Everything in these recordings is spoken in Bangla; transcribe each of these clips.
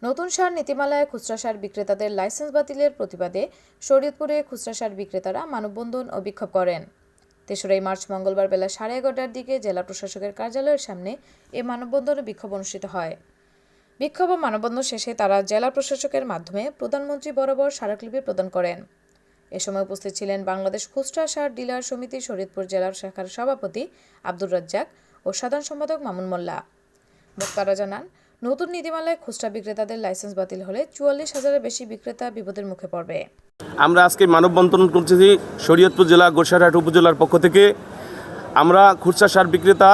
নতুন সার নীতিমালায় খুচরা সার বিক্রেতাদের লাইসেন্স বাতিলের প্রতিবাদে শরীয়তপুরে খুচরা সার বিক্রেতারা মানববন্ধন ও বিক্ষোভ করেন। ৩রা মার্চ মঙ্গলবার বেলা 11:30টার দিকে জেলা প্রশাসকের কার্যালয়ের সামনে এ মানববন্ধন ও বিক্ষোভ অনুষ্ঠিত হয়। বিক্ষোভ ও মানববন্ধন শেষে তারা জেলা প্রশাসকের মাধ্যমে প্রধানমন্ত্রী বরাবর স্মারকলিপি প্রদান করেন। এ সময় উপস্থিত ছিলেন বাংলাদেশ খুচরা সার ডিলার সমিতি শরীয়তপুর জেলার শাখার সভাপতি আব্দুর রাজ্জাক ও সাধারণ সম্পাদক মামুন মোল্লা। বক্তারা জানান, নতুন নীতিমালায় খুচরা বিক্রেতাদের লাইসেন্স বাতিল হলে ৪৪,০০০-এর বেশি বিক্রেতা বিপদের মুখে পড়বে। আমরা আজকে মানববন্ধন করতেছি শরীয়তপুর জেলা গোসাইরহাট উপজেলার পক্ষ থেকে। আমরা খুচরা সার বিক্রেতা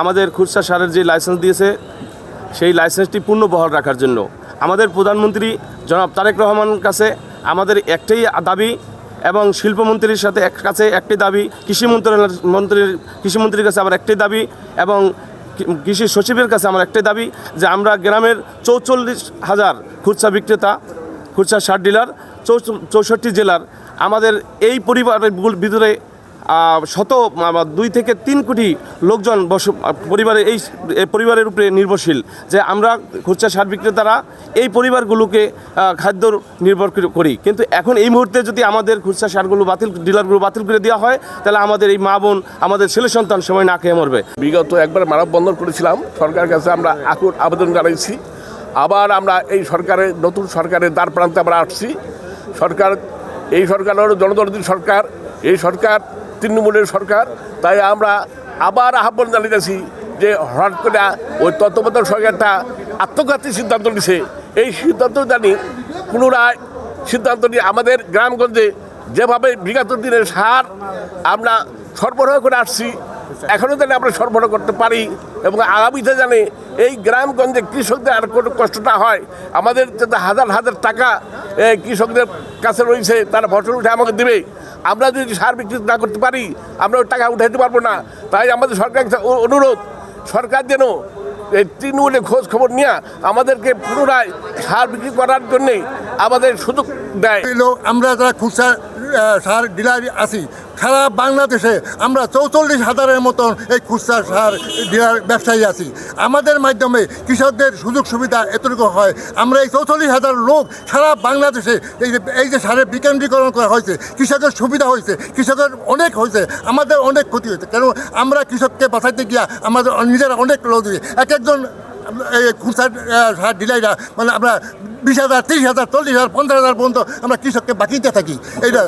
আমাদের খুচরা সারের যে লাইসেন্স দিয়েছে সেই লাইসেন্সটি পূর্ণ বহাল রাখার জন্য আমাদের প্রধানমন্ত্রী জনাব তারেক রহমানের কাছে আমাদের একটাই দাবি এবং শিল্পমন্ত্রীর কাছে একটি দাবি, কৃষিমন্ত্রীর কাছে আমার একটাই দাবি এবং কৃষি সচিবের কাছে আমার একটাই দাবি যে আমরা গ্রামের ৪৪,০০০ খুচরা বিক্রেতা, খুচরা সার ডিলার ৬৪ জেলার আমাদের এই পরিবারের ভিতরে ২ থেকে ৩ কোটি লোকজন পরিবারের উপরে নির্ভরশীল, যে আমরা খুচরা সার বিক্রেতারা এই পরিবারগুলোকে খাদ্য নির্ভর করি। কিন্তু এখন এই মুহূর্তে যদি আমাদের খুচরা সারগুলো ডিলারগুলো বাতিল করে দেওয়া হয় তাহলে আমাদের এই মা বোন, আমাদের ছেলে সন্তান সময় না খেয়ে মরবে। বিগত একবার মানববন্ধন করেছিলাম, সরকারের কাছে আমরা আকুল আবেদন জানাইছি। আবার আমরা এই নতুন সরকারের দ্বার প্রান্তে আমরা আসছি। এই সরকার হলো জনদরদী সরকার, এই সরকার তৃণমূলের সরকার। তাই আমরা আবার আহ্বান জানিয়েছি যে হঠাৎ করে ওই তত্ত্বাবধায়ক সরকারটা আত্মঘাতী সিদ্ধান্ত নিছে, এই সিদ্ধান্ত জানি পুনরায় সিদ্ধান্ত নিয়ে আমাদের গ্রামগঞ্জে যেভাবে বিগত দিনের সার আমরা সরবরাহ করে আসছি এখনও জানি আমরা সরবরাহ করতে পারি এবং আগামীতে জানি এই গ্রামগঞ্জে কৃষকদের আর কোনো কষ্ট না হয়। আমাদের যাতে হাজার হাজার টাকা কৃষকদের কাছে রয়েছে, তারা ফসল উঠে আমাকে দেবে। আমরা যদি সার বিক্রি না করতে পারি আমরা ওই টাকা উঠাইতে পারবো না। তাই আমাদের সরকারকে অনুরোধ, সরকার যেন এই তৃণমূলের খোঁজ খবর নিয়ে আমাদেরকে পুনরায় সার বিক্রি করার জন্যে আমাদের সুযোগ দেয়। আমরা যারা খুচরা সার ডিলার আছি সারা বাংলাদেশে আমরা ৪৪,০০০-এর মতন এই খুচরা সার ডিলার ব্যবসায়ী আছি। আমাদের মাধ্যমে কৃষকদের সুযোগ সুবিধা এতটুকু হয়। আমরা এই ৪৪,০০০ লোক সারা বাংলাদেশে এই যে সারের বিকেন্দ্রীকরণ করা হয়েছে, কৃষকের সুবিধা হয়েছে, কৃষকের অনেক হয়েছে, আমাদের অনেক ক্ষতি হয়েছে। কেন আমরা কৃষককে বাঁচাইতে গিয়া আমাদের নিজেরা অনেক লোক দিয়ে একজন এই খুচরা সার ডিলাররা মানে আমরা ২০,০০০, ৩০,০০০, ৪০,০০০, ৫০,০০০ পর্যন্ত আমরা কৃষককে বাকিতে থাকি। এইটা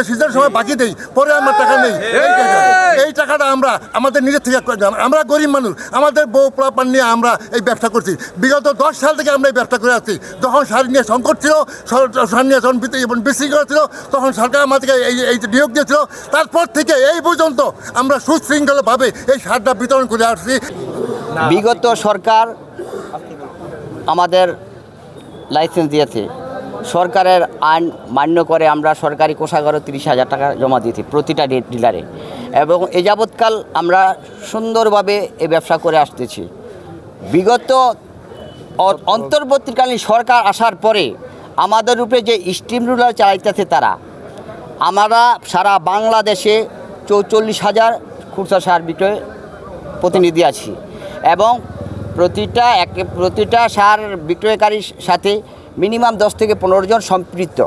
শীতের সময় বাকি দেই, পরে আমার টাকা নেই। এই টাকাটা আমরা আমাদের নিজের থেকে আমরা গরিব মানুষ, আমাদের বউ পোলাপান নিয়ে আমরা এই ব্যবসা করছি। বিগত ১০ সাল থেকে আমরা এই ব্যবসা করে আসছি। যখন সার নিয়ে সংকট ছিল, সার নিয়ে যখন বিশৃঙ্খলা ছিল, তখন সরকার আমাদেরকে এই নিয়োগ দিয়েছিল। তারপর থেকে এই পর্যন্ত আমরা সুশৃঙ্খলভাবে এই সারটা বিতরণ করে আসছি। বিগত সরকার আমাদের লাইসেন্স দিয়েছে, সরকারের আইন মান্য করে আমরা সরকারি কোষাগারে ৩০,০০০ টাকা জমা দিয়েছি প্রতিটা ডিলারে এবং এ যাবৎকাল আমরা সুন্দরভাবে এই ব্যবসা করে আসতেছি। বিগত অন্তর্বর্তীকালীন সরকার আসার পরে আমাদের উপরে যে স্টিম রুলার চালাইতেছে তারা, আমরা সারা বাংলাদেশে ৪৪,০০০ খুচরা সার বিক্রয় প্রতিনিধি আছি এবং প্রতিটা সার বিক্রয়কারীর সাথে মিনিমাম 10 থেকে 15 জন সম্পৃক্ত।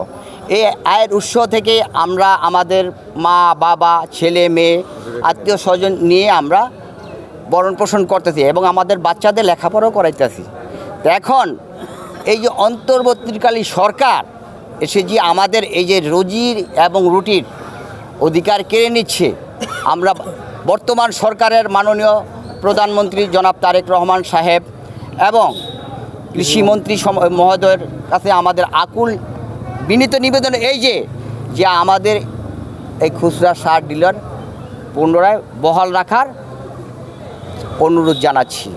এই আয়ের উৎস থেকে আমরা আমাদের মা বাবা, ছেলে মেয়ে, আত্মীয় স্বজন নিয়ে আমরা ভরণ পোষণ করতেছি এবং আমাদের বাচ্চাদের লেখাপড়াও করাইতেছি। তো এখন এই যে অন্তর্বর্তীকালীন সরকার এসে যে আমাদের এই যে রুজির এবং রুটির অধিকার কেড়ে নিচ্ছে, আমরা বর্তমান সরকারের মাননীয় প্রধানমন্ত্রী জনাব তারেক রহমান সাহেব এবং কৃষিমন্ত্রী মহোদয়ের কাছে আমাদের আকুল বিনীত নিবেদন এই যে আমাদের এই খুচরা সার ডিলার পুনরায় বহাল রাখার অনুরোধ জানাচ্ছি।